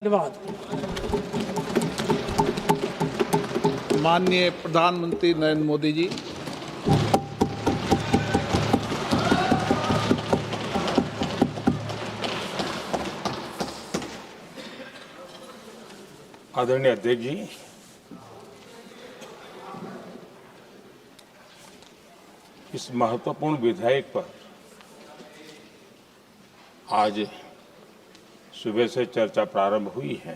धन्यवाद। माननीय प्रधानमंत्री नरेंद्र मोदी जी, आदरणीय अध्यक्ष जी, इस महत्वपूर्ण विधेयक पर आज सुबह से चर्चा प्रारंभ हुई है।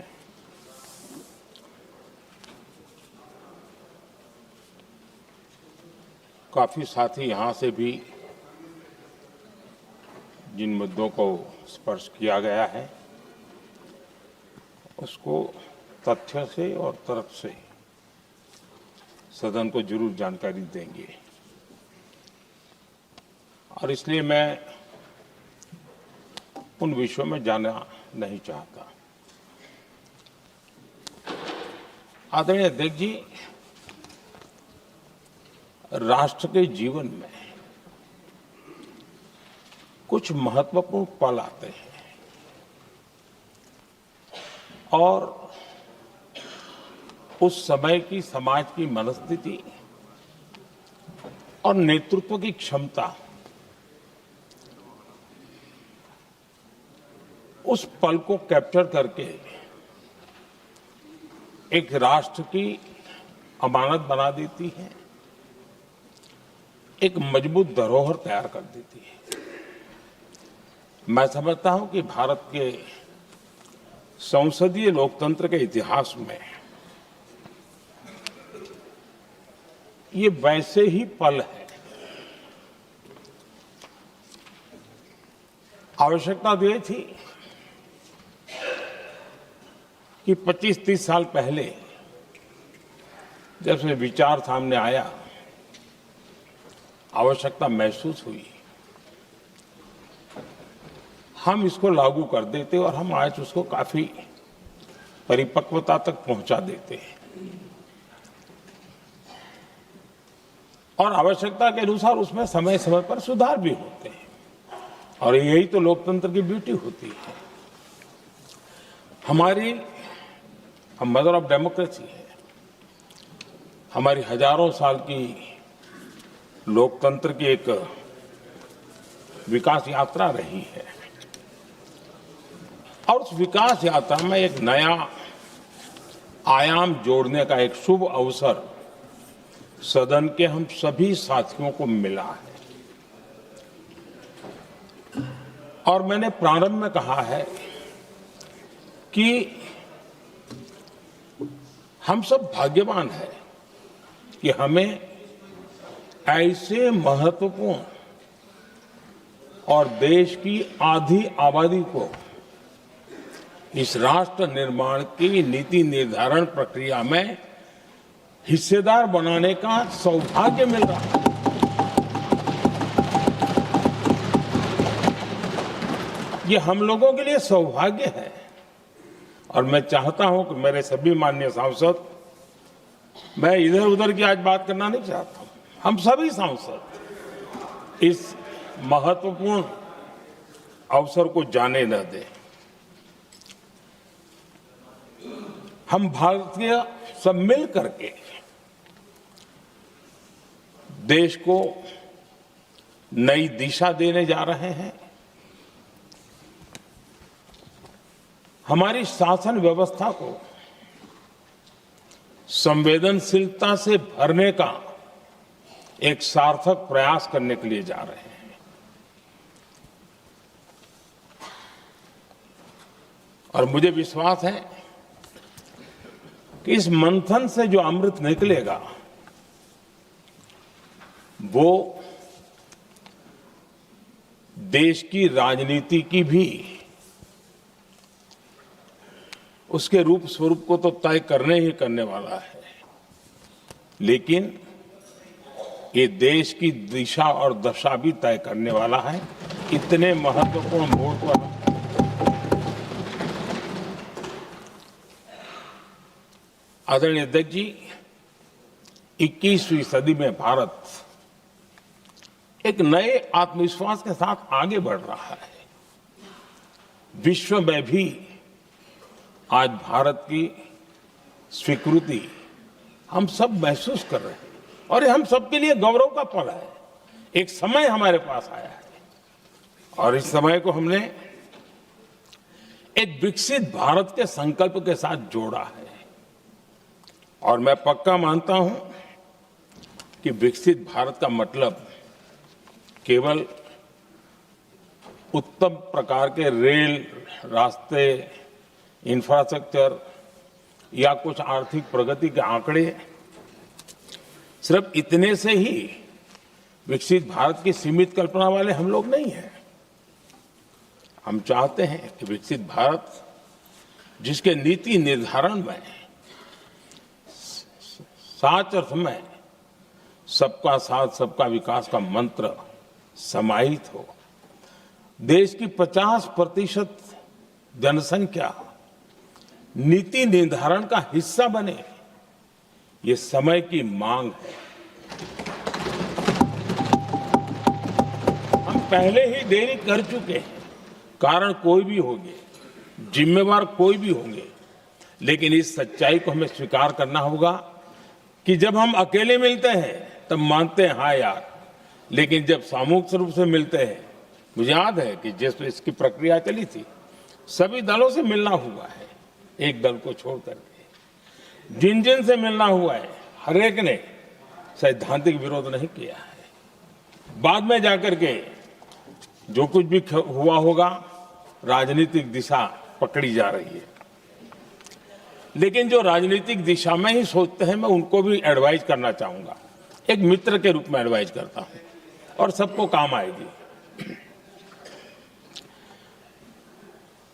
काफी साथी यहां से भी जिन मुद्दों को स्पर्श किया गया है उसको तथ्य से और तर्क से सदन को जरूर जानकारी देंगे और इसलिए मैं उन विषयों में जाना नहीं चाहता। आदरणीय अध्यक्ष जी, राष्ट्र के जीवन में कुछ महत्वपूर्ण पल आते हैं और उस समय की समाज की मनस्थिति और नेतृत्व की क्षमता उस पल को कैप्चर करके एक राष्ट्र की अमानत बना देती है, एक मजबूत धरोहर तैयार कर देती है। मैं समझता हूं कि भारत के संसदीय लोकतंत्र के इतिहास में ये वैसे ही पल है। आवश्यकता ये थी कि 25-30 साल पहले जब से विचार सामने आया, आवश्यकता महसूस हुई, हम इसको लागू कर देते और हम आज उसको काफी परिपक्वता तक पहुंचा देते हैं और आवश्यकता के अनुसार उसमें समय समय पर सुधार भी होते हैं और यही तो लोकतंत्र की ब्यूटी होती है। हमारी मदर ऑफ डेमोक्रेसी है, हमारी हजारों साल की लोकतंत्र की एक विकास यात्रा रही है और उस विकास यात्रा में एक नया आयाम जोड़ने का एक शुभ अवसर सदन के हम सभी साथियों को मिला है और मैंने प्रारंभ में कहा है कि हम सब भाग्यवान हैं कि हमें ऐसे महत्वपूर्ण और देश की आधी आबादी को इस राष्ट्र निर्माण की नीति निर्धारण प्रक्रिया में हिस्सेदार बनाने का सौभाग्य मिल रहा है। ये हम लोगों के लिए सौभाग्य है और मैं चाहता हूं कि मेरे सभी माननीय सांसद, मैं इधर उधर की आज बात करना नहीं चाहता हूं, हम सभी सांसद इस महत्वपूर्ण अवसर को जाने न दें। हम भारतीय सब मिल करके देश को नई दिशा देने जा रहे हैं। हमारी शासन व्यवस्था को संवेदनशीलता से भरने का एक सार्थक प्रयास करने के लिए जा रहे हैं और मुझे विश्वास है कि इस मंथन से जो अमृत निकलेगा वो देश की राजनीति की भी उसके रूप स्वरूप को तो तय करने ही करने वाला है, लेकिन ये देश की दिशा और दशा भी तय करने वाला है। इतने महत्वपूर्ण मोड़ पर आदरणीय अध्यक्ष जी, 21वीं सदी में भारत एक नए आत्मविश्वास के साथ आगे बढ़ रहा है। विश्व में भी आज भारत की स्वीकृति हम सब महसूस कर रहे हैं और ये हम सबके लिए गौरव का पल है। एक समय हमारे पास आया है और इस समय को हमने एक विकसित भारत के संकल्प के साथ जोड़ा है और मैं पक्का मानता हूं कि विकसित भारत का मतलब केवल उत्तम प्रकार के रेल, रास्ते, इंफ्रास्ट्रक्चर या कुछ आर्थिक प्रगति के आंकड़े सिर्फ इतने से ही विकसित भारत की सीमित कल्पना वाले हम लोग नहीं हैं। हम चाहते हैं कि विकसित भारत जिसके नीति निर्धारण में साच अर्थ में सबका साथ सबका विकास का मंत्र समाहित हो, देश की 50% जनसंख्या नीति निर्धारण का हिस्सा बने, ये समय की मांग है। हम पहले ही देरी कर चुके हैं, कारण कोई भी होंगे, जिम्मेवार कोई भी होंगे, लेकिन इस सच्चाई को हमें स्वीकार करना होगा कि जब हम अकेले मिलते हैं तब मानते हैं हाँ यार, लेकिन जब सामूहिक रूप से मिलते हैं, मुझे याद है कि जिस इसकी प्रक्रिया चली थी, सभी दलों से मिलना हुआ है, एक दल को छोड़ करके जिन जिन से मिलना हुआ है हर एक ने सैद्धांतिक विरोध नहीं किया है। बाद में जाकर के जो कुछ भी हुआ होगा, राजनीतिक दिशा पकड़ी जा रही है, लेकिन जो राजनीतिक दिशा में ही सोचते हैं, मैं उनको भी एडवाइज करना चाहूंगा, एक मित्र के रूप में एडवाइज करता हूं और सबको काम आएगी।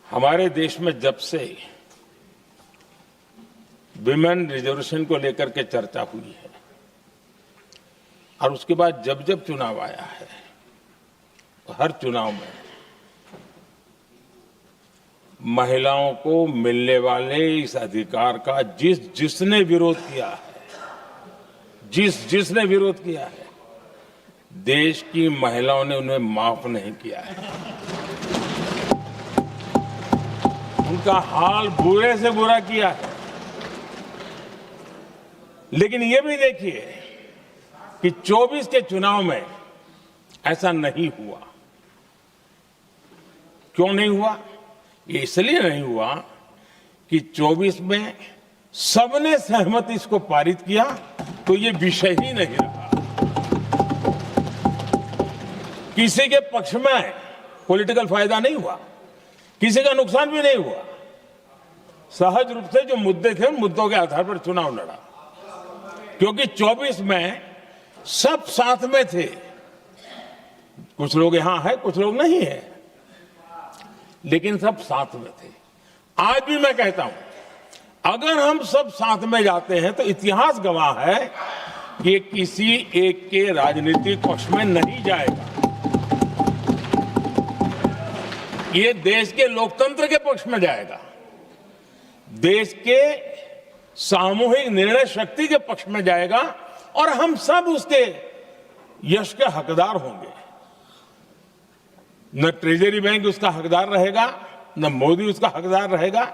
हमारे देश में जब से विमेन रिजर्वेशन को लेकर के चर्चा हुई है और उसके बाद जब जब चुनाव आया है, हर चुनाव में महिलाओं को मिलने वाले इस अधिकार का जिसने विरोध किया है, जिसने विरोध किया है, देश की महिलाओं ने उन्हें माफ नहीं किया है। उनका हाल बुरे से बुरा किया है। लेकिन ये भी देखिए कि 24 के चुनाव में ऐसा नहीं हुआ। क्यों नहीं हुआ? ये इसलिए नहीं हुआ कि 24 में सबने सहमति इसको पारित किया, तो ये विषय ही नहीं रहा। किसी के पक्ष में पॉलिटिकल फायदा नहीं हुआ, किसी का नुकसान भी नहीं हुआ। सहज रूप से जो मुद्दे थे, उन मुद्दों के आधार पर चुनाव लड़ा, क्योंकि 24 में सब साथ में थे। कुछ लोग यहां हैं, कुछ लोग नहीं है, लेकिन सब साथ में थे। आज भी मैं कहता हूं, अगर हम सब साथ में जाते हैं तो इतिहास गवाह है कि किसी एक के राजनीतिक पक्ष में नहीं जाएगा। ये देश के लोकतंत्र के पक्ष में जाएगा, देश के सामूहिक निर्णय शक्ति के पक्ष में जाएगा और हम सब उसके यश के हकदार होंगे। न ट्रेजरी बैंक उसका हकदार रहेगा, न मोदी उसका हकदार रहेगा,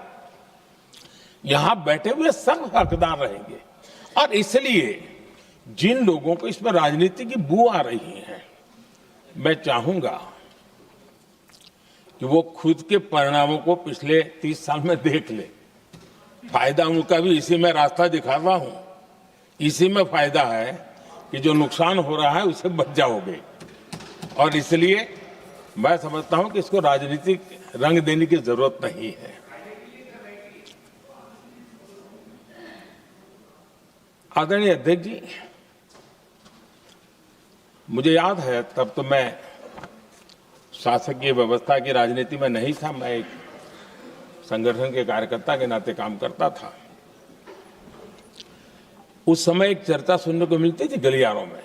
यहां बैठे हुए सब हकदार रहेंगे। और इसलिए जिन लोगों को इसमें राजनीति की बू आ रही है, मैं चाहूंगा कि वो खुद के परिणामों को पिछले 30 साल में देख ले। फायदा उनका भी इसी में रास्ता दिखाता हूं, इसी में फायदा है कि जो नुकसान हो रहा है उससे बच जाओगे। और इसलिए मैं समझता हूं कि इसको राजनीतिक रंग देने की जरूरत नहीं है। आदरणीय अध्यक्ष जी, मुझे याद है तब तो मैं शासकीय व्यवस्था की राजनीति में नहीं था, मैं एक संगठन के कार्यकर्ता के नाते काम करता था। उस समय एक चर्चा सुनने को मिलती थी गलियारों में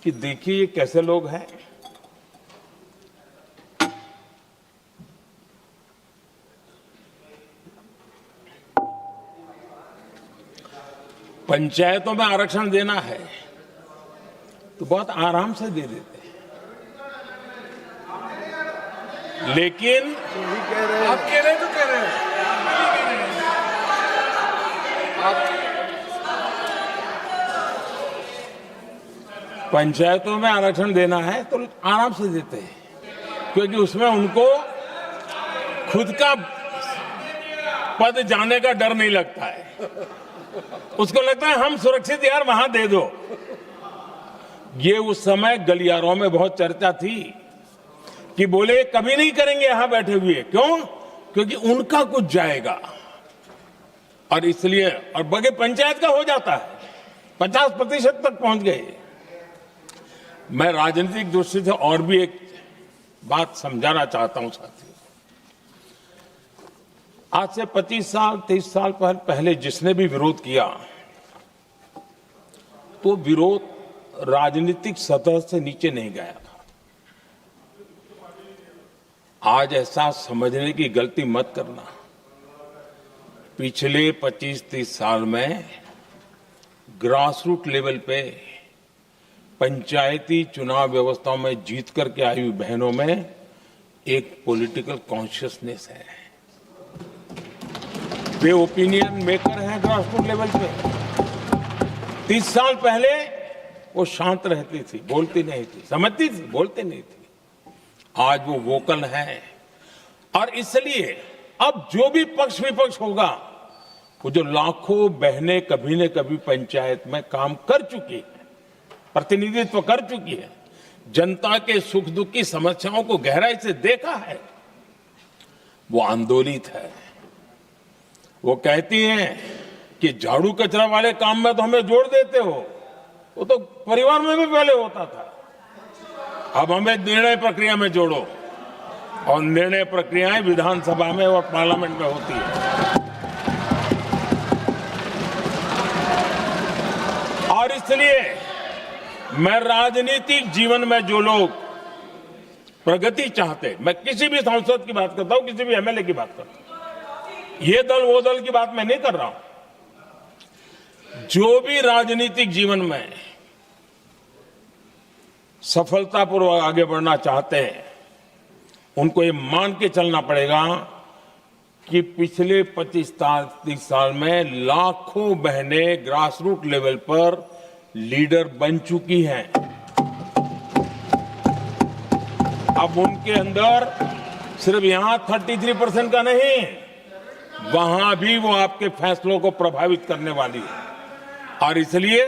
कि देखिए ये कैसे लोग हैं, पंचायतों में आरक्षण देना है तो बहुत आराम से दे देते हैं, लेकिन आप कह रहे हैं तो कह रहे हैं पंचायतों में आरक्षण देना है तो आराम से देते हैं, क्योंकि उसमें उनको खुद का पद जाने का डर नहीं लगता है। उसको लगता है हम सुरक्षित यार वहां दे दो। ये उस समय गलियारों में बहुत चर्चा थी कि बोले कभी नहीं करेंगे यहां बैठे हुए। क्यों? क्योंकि उनका कुछ जाएगा, और इसलिए और बगे पंचायत का हो जाता है, 50% तक पहुंच गए। मैं राजनीतिक दृष्टि से और भी एक बात समझाना चाहता हूं साथियों। आज से 25 साल 30 साल पहले जिसने भी विरोध किया तो विरोध राजनीतिक सतह से नीचे नहीं गया था। आज ऐसा समझने की गलती मत करना। पिछले 25-30 साल में ग्रास रूट लेवल पे पंचायती चुनाव व्यवस्थाओं में जीत करके आई हुई बहनों में एक पॉलिटिकल कॉन्शियसनेस है। वे ओपिनियन मेकर हैं ग्रास रूट लेवल पे। 30 साल पहले वो शांत रहती थी, बोलती नहीं थी, समझती थी, बोलती नहीं थी। आज वो वोकल है, और इसलिए अब जो भी पक्ष विपक्ष होगा, वो जो लाखों बहनें कभी न कभी पंचायत में काम कर चुकी है, प्रतिनिधित्व कर चुकी है, जनता के सुख दुख की समस्याओं को गहराई से देखा है, वो आंदोलित है। वो कहती हैं कि झाड़ू कचरा वाले काम में तो हमें जोड़ देते हो, वो तो परिवार में भी पहले होता था। अब हमें निर्णय प्रक्रिया में जोड़ो, और निर्णय प्रक्रियाएं विधानसभा में और पार्लियामेंट में होती है। और इसलिए मैं राजनीतिक जीवन में जो लोग प्रगति चाहते, मैं किसी भी सांसद की बात करता हूं, किसी भी एमएलए की बात करता हूं, ये दल वो दल की बात मैं नहीं कर रहा हूं। जो भी राजनीतिक जीवन में सफलतापूर्वक आगे बढ़ना चाहते हैं, उनको ये मान के चलना पड़ेगा कि पिछले 25-30 साल में लाखों बहनें ग्रास रूट लेवल पर लीडर बन चुकी हैं। अब उनके अंदर सिर्फ यहां 33% का नहीं, वहां भी वो आपके फैसलों को प्रभावित करने वाली है। और इसलिए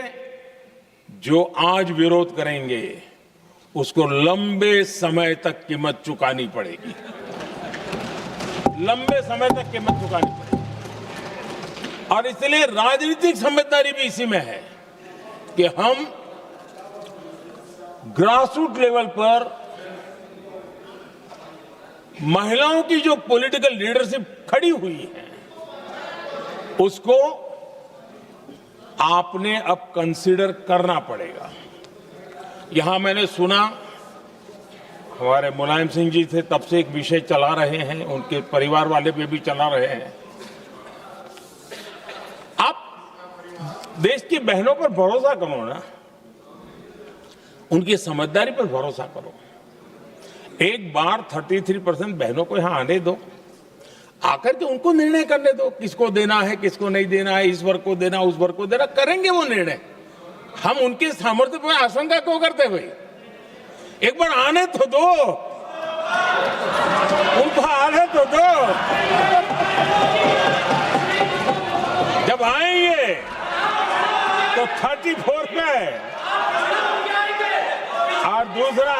जो आज विरोध करेंगे उसको लंबे समय तक कीमत चुकानी पड़ेगी, लंबे समय तक कीमत चुकानी पड़ेगी। और इसलिए राजनीतिक समझदारी भी इसी में है कि हम ग्रास रूट लेवल पर महिलाओं की जो पॉलिटिकल लीडरशिप खड़ी हुई है, उसको आपने अब कंसीडर करना पड़ेगा। यहां मैंने सुना हमारे मुलायम सिंह जी थे, तब से एक विषय चला रहे हैं, उनके परिवार वाले पे भी चला रहे हैं। आप देश की बहनों पर भरोसा करो ना, उनकी समझदारी पर भरोसा करो। एक बार 33% बहनों को यहां आने दो, आकर के उनको निर्णय करने दो, किसको देना है, किसको नहीं देना है, इस वर्ग को देना, उस वर्ग को देना, करेंगे वो निर्णय। हम उनके सामर्थ्य पर आशंका क्यों करते भाई? एक बार आने तो दो, उनको आने तो दो। जब आएंगे तो 34 में, और दूसरा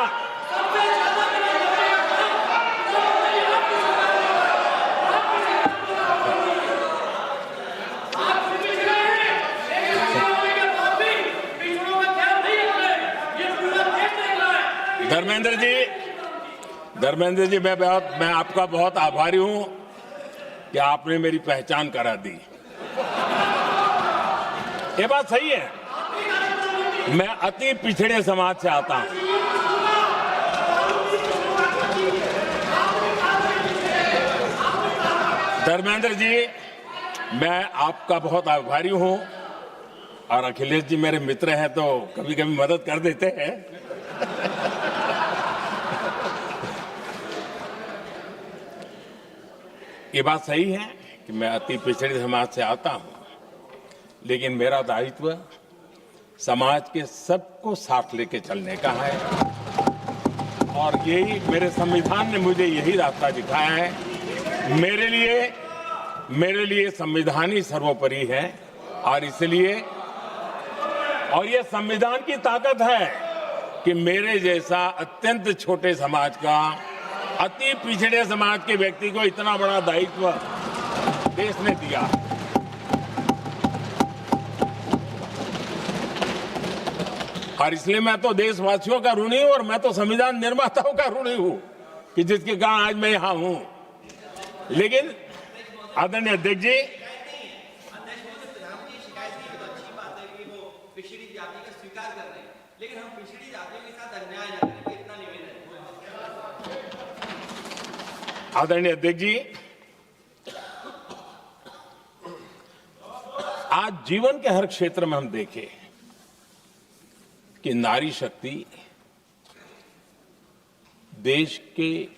धर्मेंद्र जी, मैं आपका बहुत आभारी हूं कि आपने मेरी पहचान करा दी। ये बात सही है, मैं अति पिछड़े समाज से आता हूं। धर्मेंद्र जी, मैं आपका बहुत आभारी हूं, और अखिलेश जी मेरे मित्र हैं तो कभी कभी मदद कर देते हैं। ये बात सही है कि मैं अति पिछड़े समाज से आता हूं, लेकिन मेरा दायित्व समाज के सबको साथ लेके चलने का है और यही मेरे संविधान ने मुझे यही रास्ता दिखाया है। मेरे लिए संविधान ही सर्वोपरि है और इसलिए और ये संविधान की ताकत है कि मेरे जैसा अत्यंत छोटे समाज का, अति पिछड़े समाज के व्यक्ति को इतना बड़ा दायित्व देश ने दिया। और इसलिए मैं तो देशवासियों का ऋणी हूं और मैं तो संविधान निर्माताओं का ऋणी हूं कि जिसके कारण आज मैं यहां हूं। लेकिन आदरणीय अध्यक्ष जी, पिछड़ी जाति का स्वीकार कर रहे हैं, लेकिन हम पिछड़ी जातियों के साथ अन्याय न करें, इतना निवेदन है। आदरणीय अध्यक्ष जी, आज जीवन के हर क्षेत्र में हम देखें कि नारी शक्ति देश के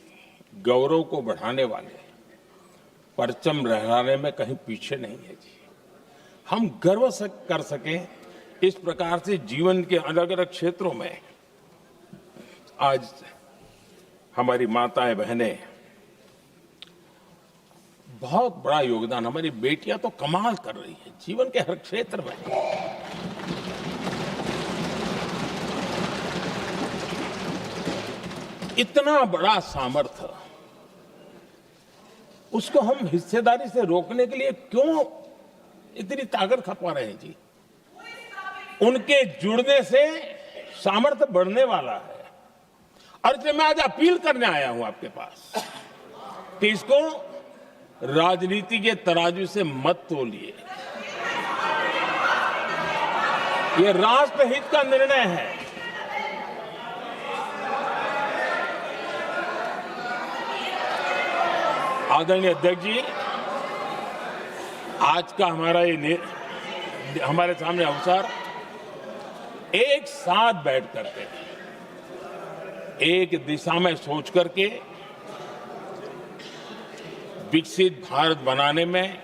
गौरव को बढ़ाने वाले परचम लहराने में कहीं पीछे नहीं है जी। हम गर्व कर सकें इस प्रकार से जीवन के अलग अलग क्षेत्रों में आज हमारी माताएं बहनें बहुत बड़ा योगदान, हमारी बेटियां तो कमाल कर रही हैं जीवन के हर क्षेत्र में। इतना बड़ा सामर्थ्य, उसको हम हिस्सेदारी से रोकने के लिए क्यों इतनी ताकत खपा रहे हैं जी? उनके जुड़ने से सामर्थ्य बढ़ने वाला है। और इसलिए मैं आज अपील करने आया हूं आपके पास कि इसको राजनीति के तराजू से मत तोलिए। ये राष्ट्रहित का निर्णय है। आदरणीय अध्यक्ष जी, आज का हमारे सामने अवसर एक साथ बैठ करके एक दिशा में सोच करके विकसित भारत बनाने में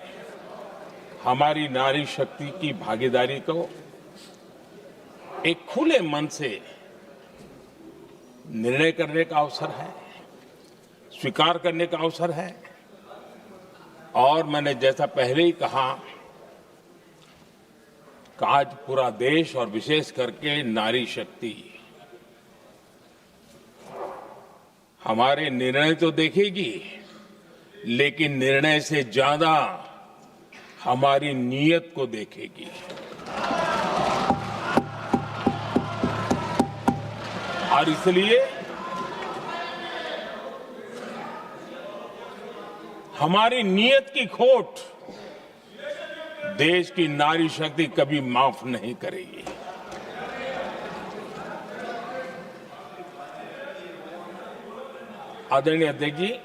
हमारी नारी शक्ति की भागीदारी को एक खुले मन से निर्णय करने का अवसर है, स्वीकार करने का अवसर है। और मैंने जैसा पहले ही कहा कि आज पूरा देश और विशेष करके नारी शक्ति हमारे निर्णय तो देखेगी, लेकिन निर्णय से ज्यादा हमारी नीयत को देखेगी। और इसलिए हमारी नीयत की खोट देश की नारी शक्ति कभी माफ नहीं करेगी। आदरणीय अध्यक्ष जी,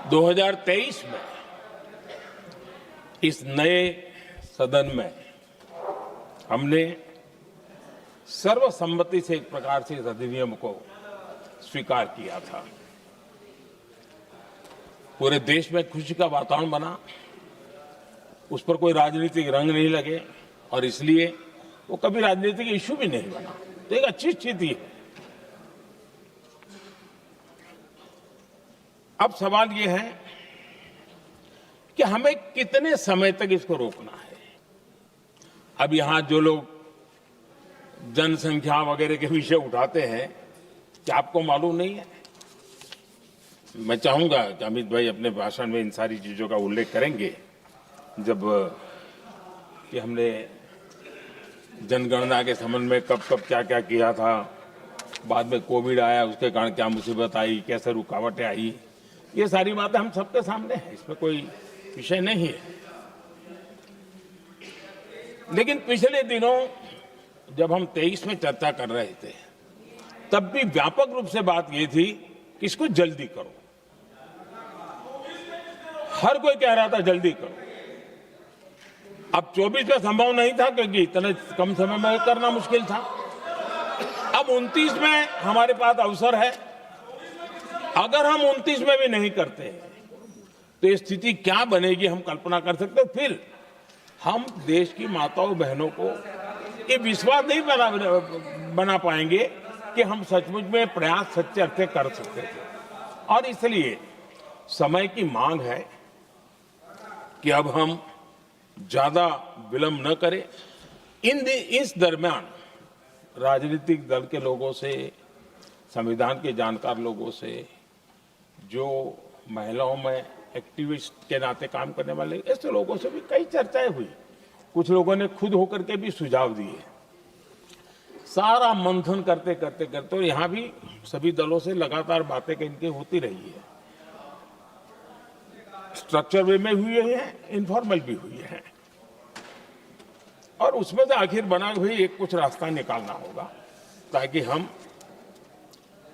2023 में इस नए सदन में हमने सर्वसम्मति से एक प्रकार से इस अधिनियम को स्वीकार किया था। पूरे देश में खुशी का वातावरण बना, उस पर कोई राजनीतिक रंग नहीं लगे और इसलिए वो कभी राजनीतिक इश्यू भी नहीं बना। तो एक अच्छी स्थिति है। अब सवाल ये है कि हमें कितने समय तक इसको रोकना है। अब यहां जो लोग जनसंख्या वगैरह के विषय उठाते हैं, क्या आपको मालूम नहीं है? मैं चाहूंगा कि अमित भाई अपने भाषण में इन सारी चीजों का उल्लेख करेंगे, जब कि हमने जनगणना के संबंध में कब कब क्या क्या किया था, बाद में कोविड आया, उसके कारण क्या मुसीबत आई, कैसे रुकावटें आई, ये सारी बातें हम सबके सामने हैं, इसमें कोई विषय नहीं है। लेकिन पिछले दिनों जब हम 23 में चर्चा कर रहे थे, तब भी व्यापक रूप से बात ये थी कि इसको जल्दी करो। हर कोई कह रहा था जल्दी करो। अब 24 में संभव नहीं था क्योंकि इतने कम समय में करना मुश्किल था। अब 29 में हमारे पास अवसर है। अगर हम 29 में भी नहीं करते तो ये स्थिति क्या बनेगी हम कल्पना कर सकते हैं। फिर हम देश की माताओं बहनों को ये विश्वास नहीं बना पाएंगे कि हम सचमुच में प्रयास सच्चे अर्थ कर सकते थे। और इसलिए समय की मांग है कि अब हम ज्यादा विलंब न करें। इस दरमियान राजनीतिक दल के लोगों से, संविधान के जानकार लोगों से, जो महिलाओं में एक्टिविस्ट के नाते काम करने वाले ऐसे लोगों से भी कई चर्चाएं हुई। कुछ लोगों ने खुद होकर के भी सुझाव दिए। सारा मंथन करते करते करते, और यहां भी सभी दलों से लगातार बातें इनकी होती रही है। स्ट्रक्चर वे में हुई है, इनफॉर्मल भी हुई है, और उसमें से आखिर बना हुई एक कुछ रास्ता निकालना होगा ताकि हम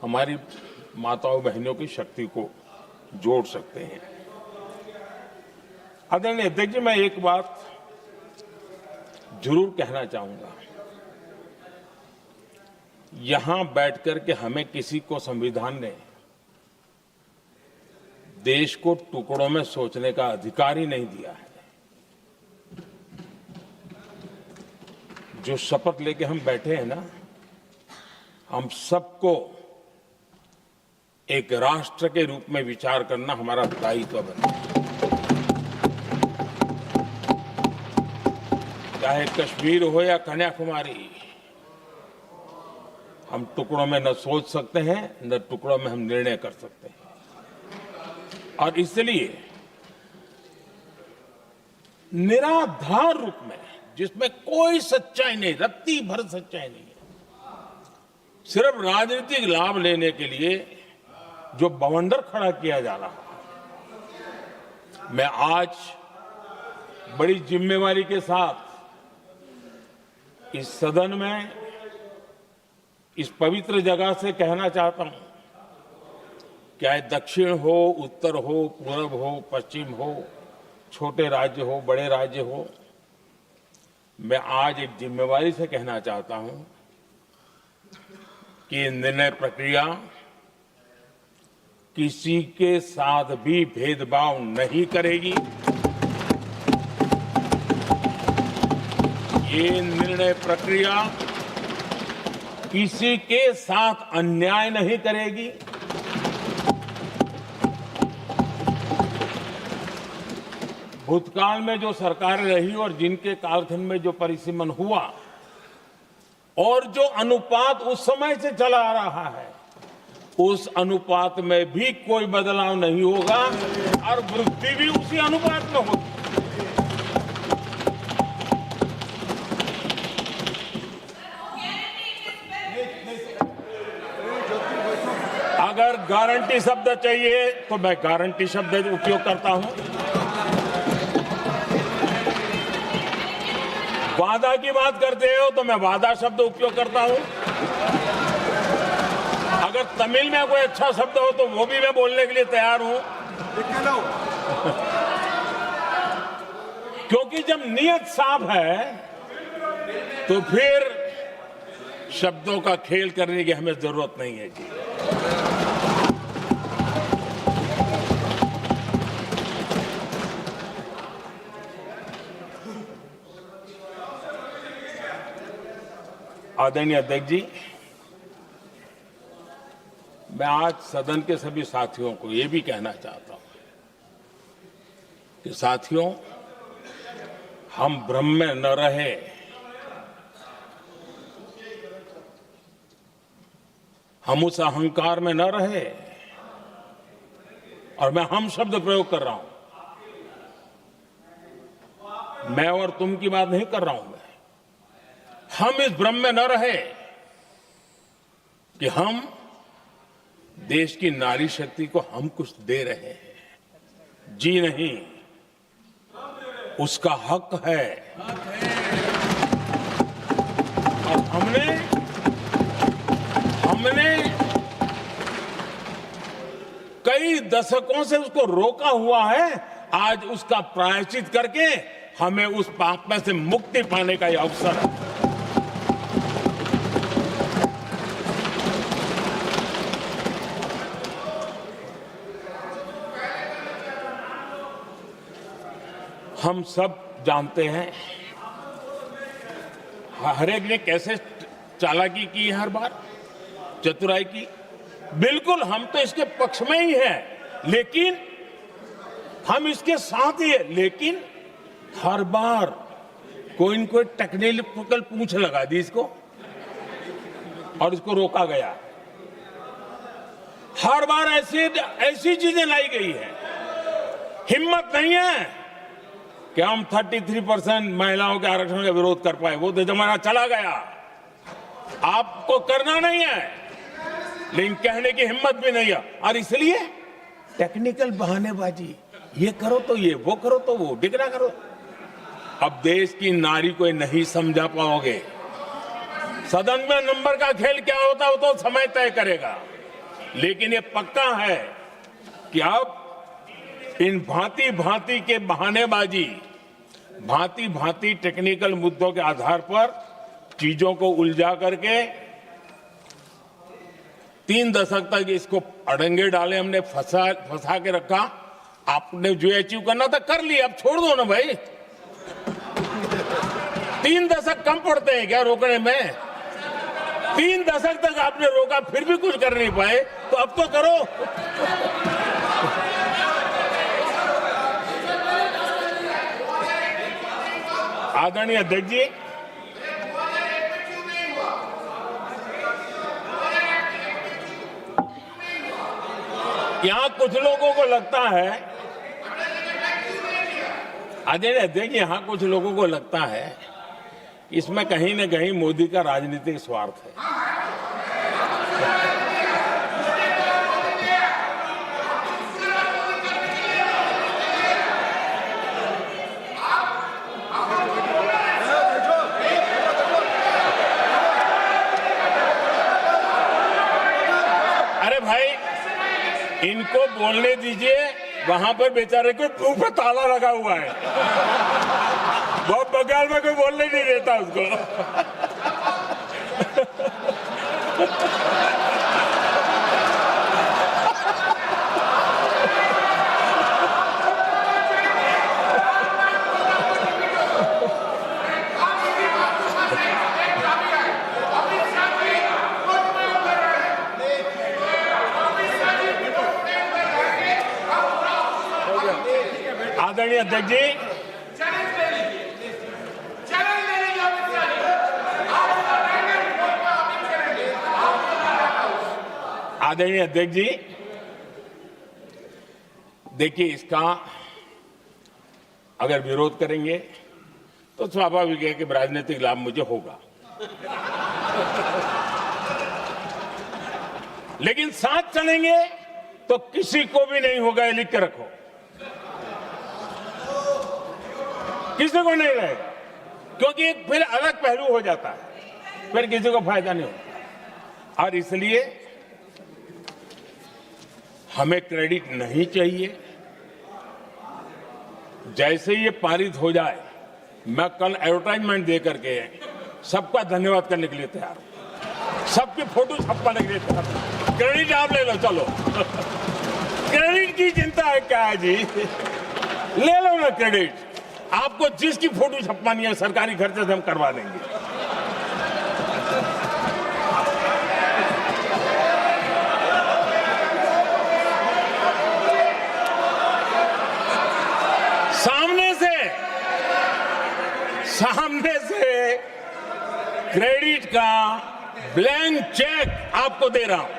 हमारी माताओं बहनों की शक्ति को जोड़ सकते हैं। आदरणीय अध्यक्ष जी, मैं एक बात जरूर कहना चाहूंगा। यहां बैठकर के हमें किसी को संविधान ने देश को टुकड़ों में सोचने का अधिकार ही नहीं दिया है। जो शपथ लेके हम बैठे हैं ना, हम सबको एक राष्ट्र के रूप में विचार करना हमारा दायित्व बना। चाहे कश्मीर हो या कन्याकुमारी, हम टुकड़ों में न सोच सकते हैं, न टुकड़ों में हम निर्णय कर सकते हैं। और इसलिए निराधार रूप में, जिसमें कोई सच्चाई नहीं, रत्ती भर सच्चाई नहीं है, सिर्फ राजनीतिक लाभ लेने के लिए जो बवंडर खड़ा किया जा रहा है, मैं आज बड़ी जिम्मेवारी के साथ इस सदन में, इस पवित्र जगह से कहना चाहता हूं, चाहे दक्षिण हो, उत्तर हो, पूर्व हो, पश्चिम हो, छोटे राज्य हो, बड़े राज्य हो, मैं आज एक जिम्मेवारी से कहना चाहता हूं कि निर्णय प्रक्रिया किसी के साथ भी भेदभाव नहीं करेगी। ये निर्णय प्रक्रिया किसी के साथ अन्याय नहीं करेगी। भूतकाल में जो सरकारें रही और जिनके कालखंड में जो परिसीमन हुआ और जो अनुपात उस समय से चला आ रहा है, उस अनुपात में भी कोई बदलाव नहीं होगा और वृद्धि भी उसी अनुपात में होगी। अगर गारंटी शब्द चाहिए तो मैं गारंटी शब्द उपयोग करता हूं। वादा की बात करते हो तो मैं वादा शब्द उपयोग करता हूं। अगर तमिल में कोई अच्छा शब्द हो तो वो भी मैं बोलने के लिए तैयार हूं। क्योंकि जब नियत साफ है तो फिर शब्दों का खेल करने की हमें जरूरत नहीं है जी। आदरणीय अध्यक्ष जी, मैं आज सदन के सभी साथियों को ये भी कहना चाहता हूं कि साथियों, हम भ्रम में न रहे। हम उस अहंकार में न रहे, और मैं हम शब्द प्रयोग कर रहा हूं। मैं और तुम की बात नहीं कर रहा हूं। हम इस भ्रम में न रहे कि हम देश की नारी शक्ति को हम कुछ दे रहे हैं। जी नहीं, उसका हक है। और हमने कई दशकों से उसको रोका हुआ है। आज उसका प्रायश्चित करके हमें उस पाप में से मुक्ति पाने का यह अवसर है। हम सब जानते हैं हर एक ने कैसे चालाकी की हर बार, चतुराई की। बिल्कुल हम तो इसके पक्ष में ही हैं, लेकिन हम इसके साथ ही है, लेकिन हर बार कोई न कोई टेक्निकल पूंछ लगा दी इसको और इसको रोका गया। हर बार ऐसी चीजें लाई गई है। हिम्मत नहीं है कि हम 33% महिलाओं के आरक्षण का विरोध कर पाए, वो तो जमाना चला गया। आपको करना नहीं है, लेकिन कहने की हिम्मत भी नहीं है, और इसलिए टेक्निकल बहानेबाजी, ये करो तो ये, वो करो तो वो, डिगरा करो। अब देश की नारी को नहीं समझा पाओगे। सदन में नंबर का खेल क्या होता है वो तो समय तय करेगा, लेकिन ये पक्का है कि अब इन भांति भांति के बहानेबाजी, भांति भांति टेक्निकल मुद्दों के आधार पर चीजों को उलझा करके 3 दशक तक इसको अड़ंगे डाले, हमने फंसा के रखा। आपने जो अचीव करना था कर लिया, अब छोड़ दो ना भाई। 3 दशक कम पड़ते हैं क्या रोकने में? 3 दशक तक आपने रोका, फिर भी कुछ कर नहीं पाए, तो अब तो करो। आदरणीय अध्यक्ष जी, यहां कुछ लोगों को लगता है, आदरणीय अध्यक्ष, यहां कुछ लोगों को लगता है इसमें कहीं न कहीं मोदी का राजनीतिक स्वार्थ है। अरे भाई, इनको बोलने दीजिए, वहां पर बेचारे को मुंह पे ताला लगा हुआ है, बहुत बगल में कोई बोलने नहीं देता उसको। आदरणीय अध्यक्ष जी, आदरणीय अध्यक्ष जी, देखिए, इसका अगर विरोध करेंगे तो स्वाभाविक है कि राजनीतिक लाभ मुझे होगा, लेकिन साथ चलेंगे तो किसी को भी नहीं होगा, ये लिख के रखो। किसी को नहीं रहेगा, क्योंकि एक फिर अलग पहलू हो जाता है, फिर किसी को फायदा नहीं होता। और इसलिए हमें क्रेडिट नहीं चाहिए। जैसे ये पारित हो जाए, मैं कल एडवर्टाइजमेंट दे करके सबका धन्यवाद करने के लिए तैयार हूं, सबकी फोटो छपवाने के लिए तैयार हूं। क्रेडिट आप ले लो, चलो। क्रेडिट की चिंता है क्या है जी, ले लो ना क्रेडिट। आपको जिसकी फोटो छपवानी है सरकारी खर्चे से हम करवा देंगे। सामने से क्रेडिट का ब्लैंक चेक आपको दे रहा हूं।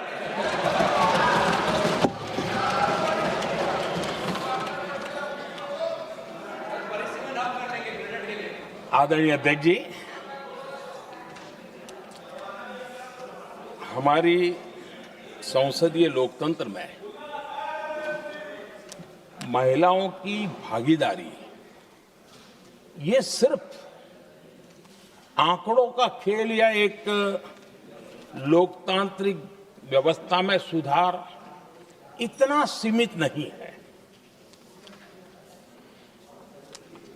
आदरणीय अध्यक्ष जी, हमारी संसदीय लोकतंत्र में महिलाओं की भागीदारी ये सिर्फ आंकड़ों का खेल या एक लोकतांत्रिक व्यवस्था में सुधार इतना सीमित नहीं है।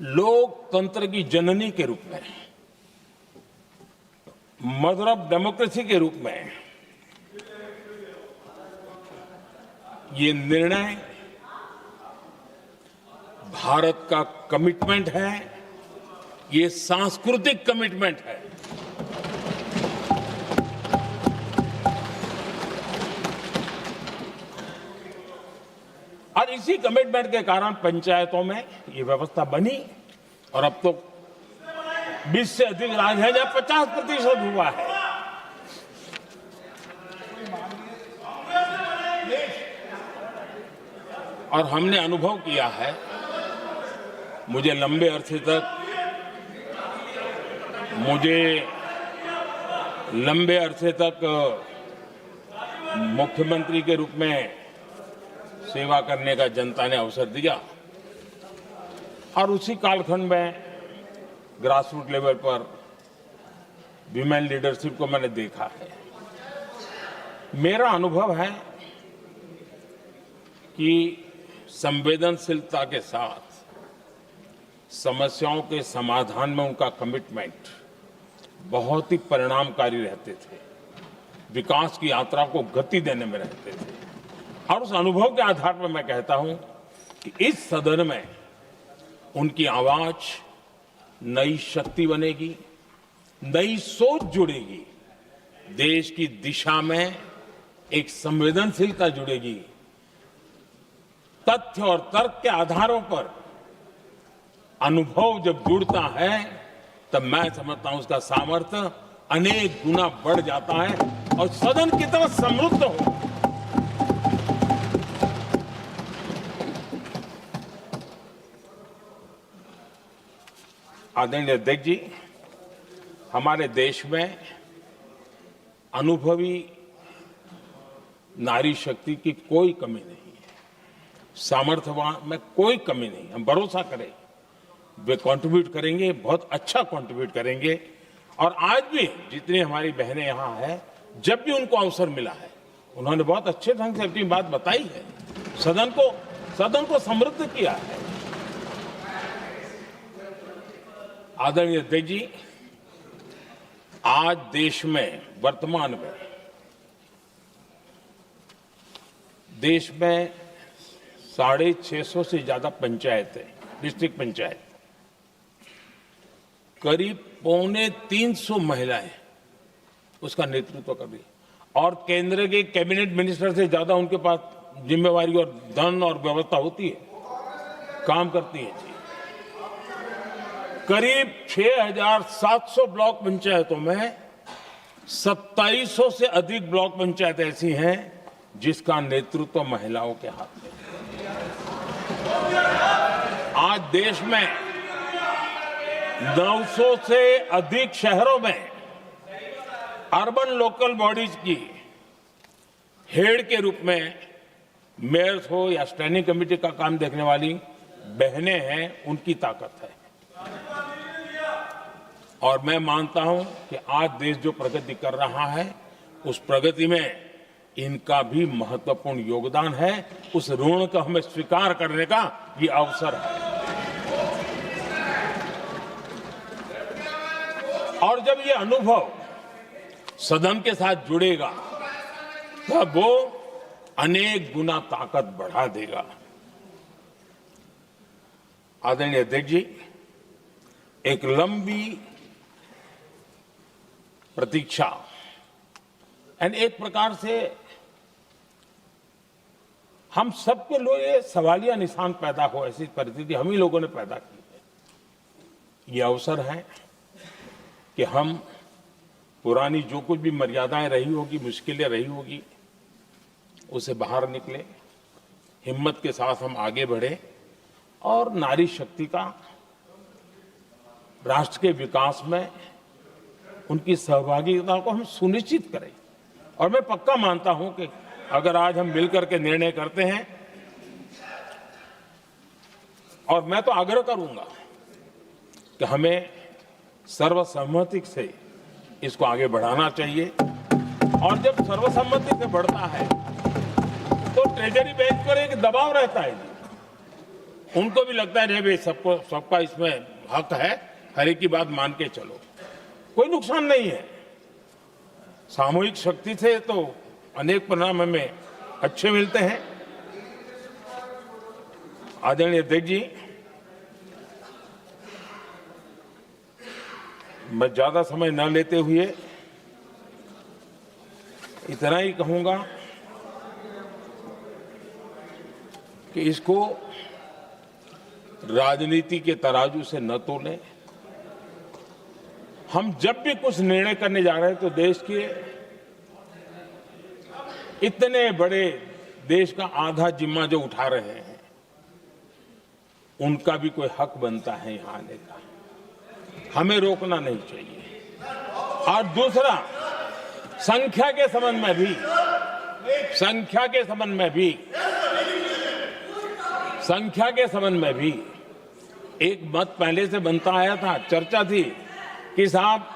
लोकतंत्र की जननी के रूप में, मदर ऑफ डेमोक्रेसी के रूप में ये निर्णय भारत का कमिटमेंट है ये सांस्कृतिक कमिटमेंट है। और इसी कमिटमेंट के कारण पंचायतों में ये व्यवस्था बनी और अब तो 20 से अधिक राज्य है जहां 50% हुआ है। और हमने अनुभव किया है, मुझे लंबे अरसे तक मुख्यमंत्री के रूप में सेवा करने का जनता ने अवसर दिया और उसी कालखंड में ग्रास रूट लेवल पर विमेन लीडरशिप को मैंने देखा है। मेरा अनुभव है कि संवेदनशीलता के साथ समस्याओं के समाधान में उनका कमिटमेंट बहुत ही परिणामकारी रहते थे, विकास की यात्रा को गति देने में रहते थे। और उस अनुभव के आधार पर मैं कहता हूं कि इस सदन में उनकी आवाज नई शक्ति बनेगी, नई सोच जुड़ेगी, देश की दिशा में एक संवेदनशीलता जुड़ेगी। तथ्य और तर्क के आधारों पर अनुभव जब जुड़ता है तब मैं समझता हूं उसका सामर्थ्य अनेक गुना बढ़ जाता है और सदन कितना समृद्ध हो। आदरणीय अध्यक्ष जी, हमारे देश में अनुभवी नारी शक्ति की कोई कमी नहीं है, सामर्थ्यवान में कोई कमी नहीं। हम भरोसा करें वे कंट्रीब्यूट करेंगे, बहुत अच्छा कंट्रीब्यूट करेंगे। और आज भी जितनी हमारी बहनें यहाँ हैं, जब भी उनको अवसर मिला है उन्होंने बहुत अच्छे ढंग से अपनी बात बताई है, सदन को समृद्ध किया है। आदरणीय अध्यक्ष जी, आज देश में वर्तमान में देश में 650 से ज्यादा पंचायतें, डिस्ट्रिक्ट पंचायत, करीब 250 महिलाएं उसका नेतृत्व कर रही और केंद्र के कैबिनेट मिनिस्टर से ज्यादा उनके पास जिम्मेवारी और धन और व्यवस्था होती है, काम करती है जी। करीब 6,700 ब्लॉक पंचायतों में 2700 से अधिक ब्लॉक पंचायत ऐसी हैं जिसका नेतृत्व महिलाओं के हाथ में। आज देश में 900 से अधिक शहरों में अर्बन लोकल बॉडीज की हेड के रूप में मेयर्स हो या स्टैंडिंग कमेटी का काम देखने वाली बहनें हैं, उनकी ताकत है। और मैं मानता हूं कि आज देश जो प्रगति कर रहा है उस प्रगति में इनका भी महत्वपूर्ण योगदान है। उस ऋण को हमें स्वीकार करने का ये अवसर है। और जब ये अनुभव सदन के साथ जुड़ेगा तब वो अनेक गुना ताकत बढ़ा देगा। आदरणीय अध्यक्ष जी, एक लंबी प्रतीक्षा एंड एक प्रकार से हम सबके लिए सवालिया निशान पैदा हो, ऐसी परिस्थिति हम ही लोगों ने पैदा की है। ये अवसर है कि हम पुरानी जो कुछ भी मर्यादाएं रही होगी, मुश्किलें रही होगी, उसे बाहर निकले, हिम्मत के साथ हम आगे बढ़े और नारी शक्ति का राष्ट्र के विकास में उनकी सहभागिता को हम सुनिश्चित करें। और मैं पक्का मानता हूं कि अगर आज हम मिलकर के निर्णय करते हैं, और मैं तो आग्रह करूंगा कि हमें सर्वसम्मति से इसको आगे बढ़ाना चाहिए। और जब सर्वसम्मति से बढ़ता है तो ट्रेजरी बेंच पर एक दबाव रहता है जी, उनको भी लगता है भाई सबका इसमें हक है, हर एक की बात मान के चलो, कोई नुकसान नहीं है। सामूहिक शक्ति से तो अनेक परिणाम हमें अच्छे मिलते हैं। आदरणीय अध्यक्ष जी, मैं ज्यादा समय न लेते हुए इतना ही कहूंगा कि इसको राजनीति के तराजू से न तोलें। हम जब भी कुछ निर्णय करने जा रहे हैं तो देश के इतने बड़े देश का आधा जिम्मा जो उठा रहे हैं उनका भी कोई हक बनता है यहां आने का, हमें रोकना नहीं चाहिए। और दूसरा, संख्या के संबंध में भी एक मत पहले से बनता आया था, चर्चा थी कि साहब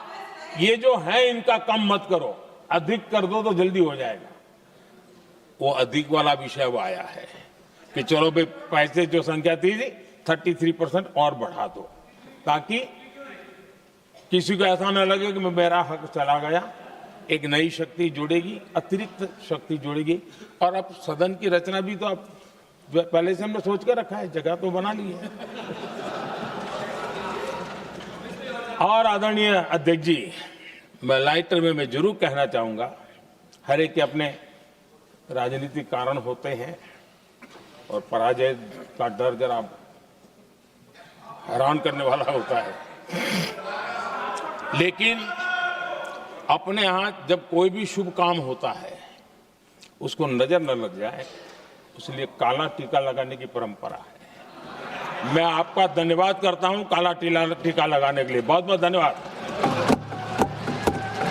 ये जो है इनका कम मत करो, अधिक कर दो तो जल्दी हो जाएगा। वो अधिक वाला विषय वो आया है कि चलो भाई पैसे जो संख्या थी 33% और बढ़ा दो, ताकि किसी को ऐसा न लगे कि मेरा हक चला गया। एक नई शक्ति जुड़ेगी, अतिरिक्त शक्ति जुड़ेगी। और अब सदन की रचना भी तो अब पहले से हमने सोच के रखा है, जगह तो बना ली है। और आदरणीय अध्यक्ष जी, मैं लाइटर में मैं जरूर कहना चाहूंगा, हर एक के अपने राजनीतिक कारण होते हैं और पराजय का डर जरा हैरान करने वाला होता है, लेकिन अपने यहां जब कोई भी शुभ काम होता है उसको नजर न लग जाए, इसलिए काला टीका लगाने की परंपरा है। मैं आपका धन्यवाद करता हूं काला टीका लगाने के लिए। बहुत बहुत धन्यवाद।